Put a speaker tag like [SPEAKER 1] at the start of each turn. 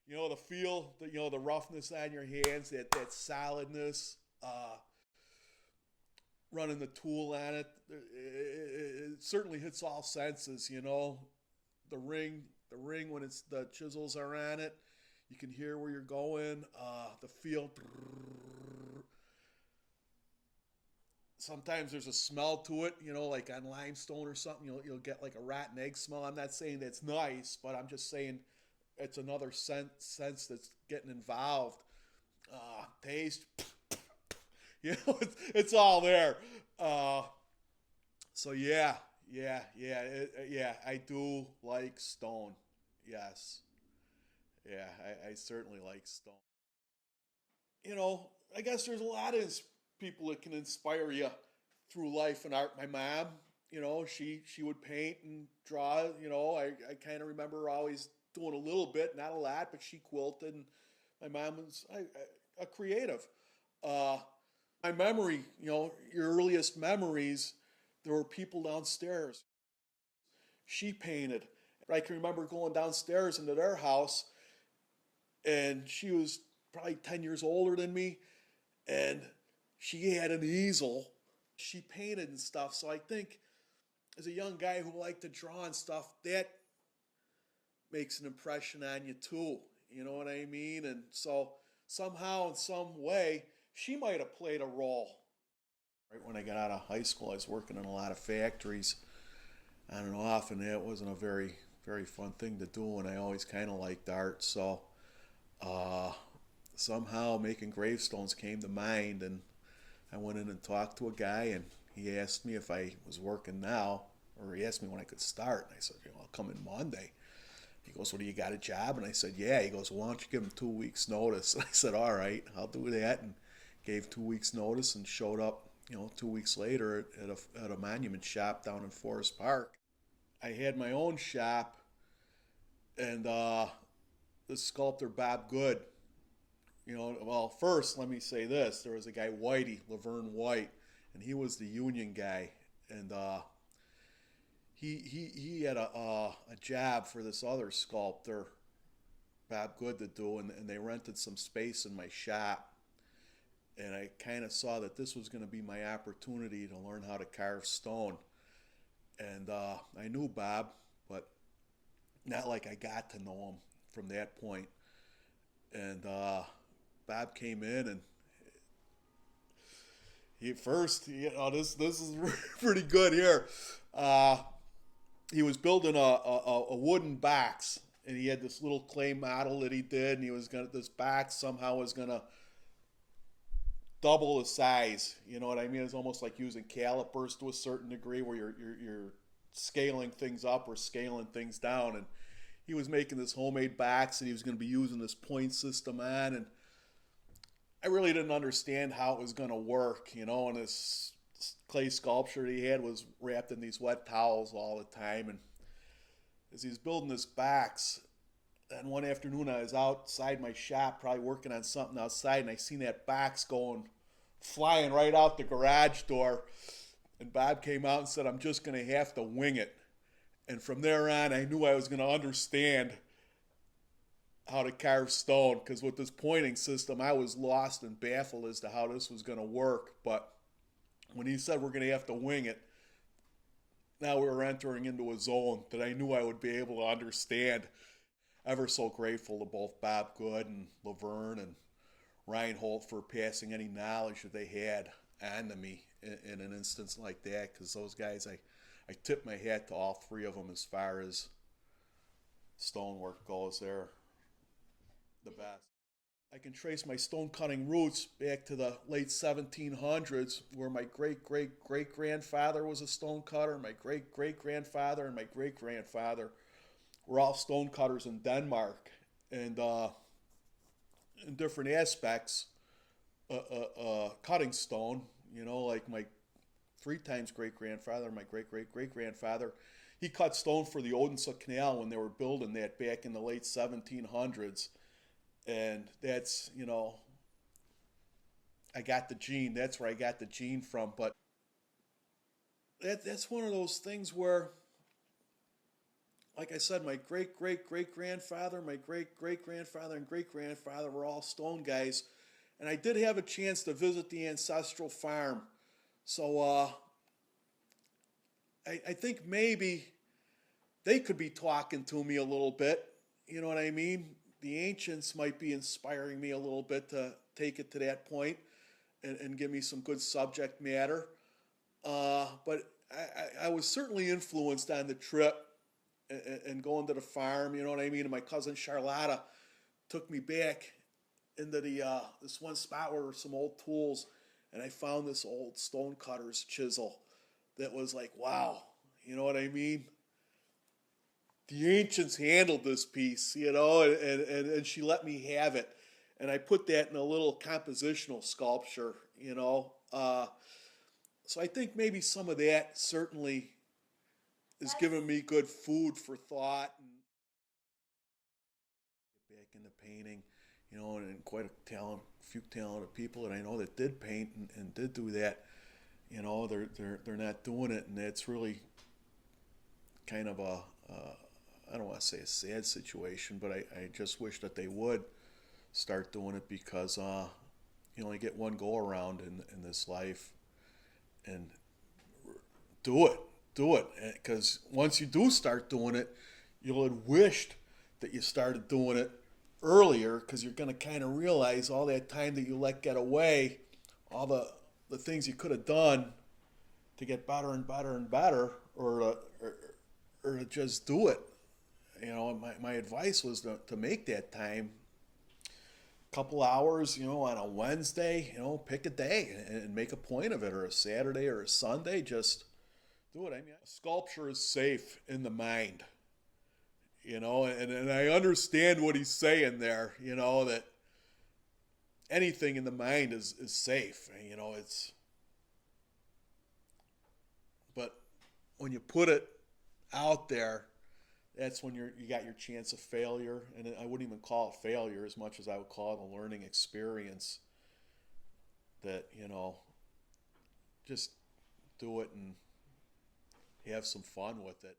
[SPEAKER 1] You know, the feel, the roughness on your hands, that solidness, running the tool on it. It certainly hits all senses, you know. The ring when it's the chisels are on it, you can hear where you're going. The feel. Sometimes there's a smell to it, you know, like on limestone or something. You'll get like a rotten egg smell. I'm not saying that's nice, but I'm just saying it's another sense that's getting involved. Taste, it's all there. Uh, so yeah. I do like stone. Yes, yeah, I certainly like stone. I guess there's a lot of people that can inspire you through life and art. My mom, she would paint and draw. I kind of remember her always doing a little bit, not a lot, but she quilted. And my mom was a creative. Uh, my memory, your earliest memories, there were people downstairs. She painted. I can remember going downstairs into their house, and she was probably 10 years older than me, and she had an easel. She painted and stuff. So I think as a young guy who liked to draw and stuff, that makes an impression on you too. You know what I mean? And so somehow, in some way, she might have played a role. Right when I got out of high school, I was working in a lot of factories on and off, and that wasn't a very, very fun thing to do. And I always kind of liked art. So uh, somehow making gravestones came to mind, and I went in and talked to a guy, and he asked me if I was working now, or he asked me when I could start. And I said, I'll come in Monday. He goes, well, do you got a job? And I said, yeah. He goes, well, why don't you give him 2 weeks notice? And I said, all right, I'll do that. And gave 2 weeks notice and showed up, 2 weeks later at a monument shop down in Forest Park. I had my own shop, and the sculptor Bob Good, well, first let me say this: there was a guy Whitey Laverne White, and he was the union guy, and he had a job for this other sculptor Bob Good to do, and they rented some space in my shop, and I kind of saw that this was going to be my opportunity to learn how to carve stone, and I knew Bob, but not like I got to know him from that point, and Bob came in, and he first, this is pretty good here. Uh, he was building a wooden box, and he had this little clay model that he did, and he was gonna this box somehow was gonna double the size. You know what I mean? It's almost like using calipers to a certain degree, where you're scaling things up or scaling things down, and he was making this homemade box, and he was going to be using this point system on, and I really didn't understand how it was going to work, and this clay sculpture that he had was wrapped in these wet towels all the time. And as he was building this box, and one afternoon I was outside my shop, probably working on something outside, and I seen that box going flying right out the garage door. And Bob came out and said, I'm just going to have to wing it. And from there on, I knew I was going to understand how to carve stone, because with this pointing system, I was lost and baffled as to how this was going to work. But when he said we're going to have to wing it, now we were entering into a zone that I knew I would be able to understand. Ever so grateful to both Bob Good and Laverne and Reinhold for passing any knowledge that they had on to me in an instance like that, because those guys, I tip my hat to all three of them as far as stonework goes. They're the best. I can trace my stone cutting roots back to the late 1700s, where my great great great grandfather was a stone cutter, my great great grandfather, and my great grandfather were all stone cutters in Denmark, and in different aspects, cutting stone. Like my three times great grandfather, my great great great grandfather, he cut stone for the Odense Canal when they were building that back in the late 1700s, and that's I got the gene. That's where I got the gene from. But that's one of those things where like I said, my great great great grandfather, my great great grandfather, and great grandfather were all stone guys, and I did have a chance to visit the ancestral farm. So I think maybe they could be talking to me a little bit. You know what I mean? The ancients might be inspiring me a little bit to take it to that point and give me some good subject matter. But I was certainly influenced on the trip and going to the farm. You know what I mean? And my cousin Charlotta took me back into the this one spot where there were some old tools, and I found this old stonecutter's chisel that was like, wow. You know what I mean? The ancients handled this piece, you know, and she let me have it. And I put that in a little compositional sculpture, you know. So I think maybe some of that certainly is giving me good food for thought and get back into painting, you know, and quite few talented people that I know that did paint and did do that. You know, they're not doing it, and it's really kind of I don't want to say a sad situation, but I just wish that they would start doing it because you only get one go around in this life, and do it, do it, because once you do start doing it, you'll have wished that you started doing it earlier because you're going to kind of realize all that time that you let get away, all the things you could have done to get better and better and better, or to just do it. You know, my advice was to make that time a couple hours, you know, on a Wednesday, you know, pick a day and make a point of it, or a Saturday or a Sunday, just do it. I mean, sculpture is safe in the mind, you know, and I understand what he's saying there, you know, that anything in the mind is safe, you know, but when you put it out there, that's when you got your chance of failure, and I wouldn't even call it failure as much as I would call it a learning experience. That, you know, just do it and have some fun with it.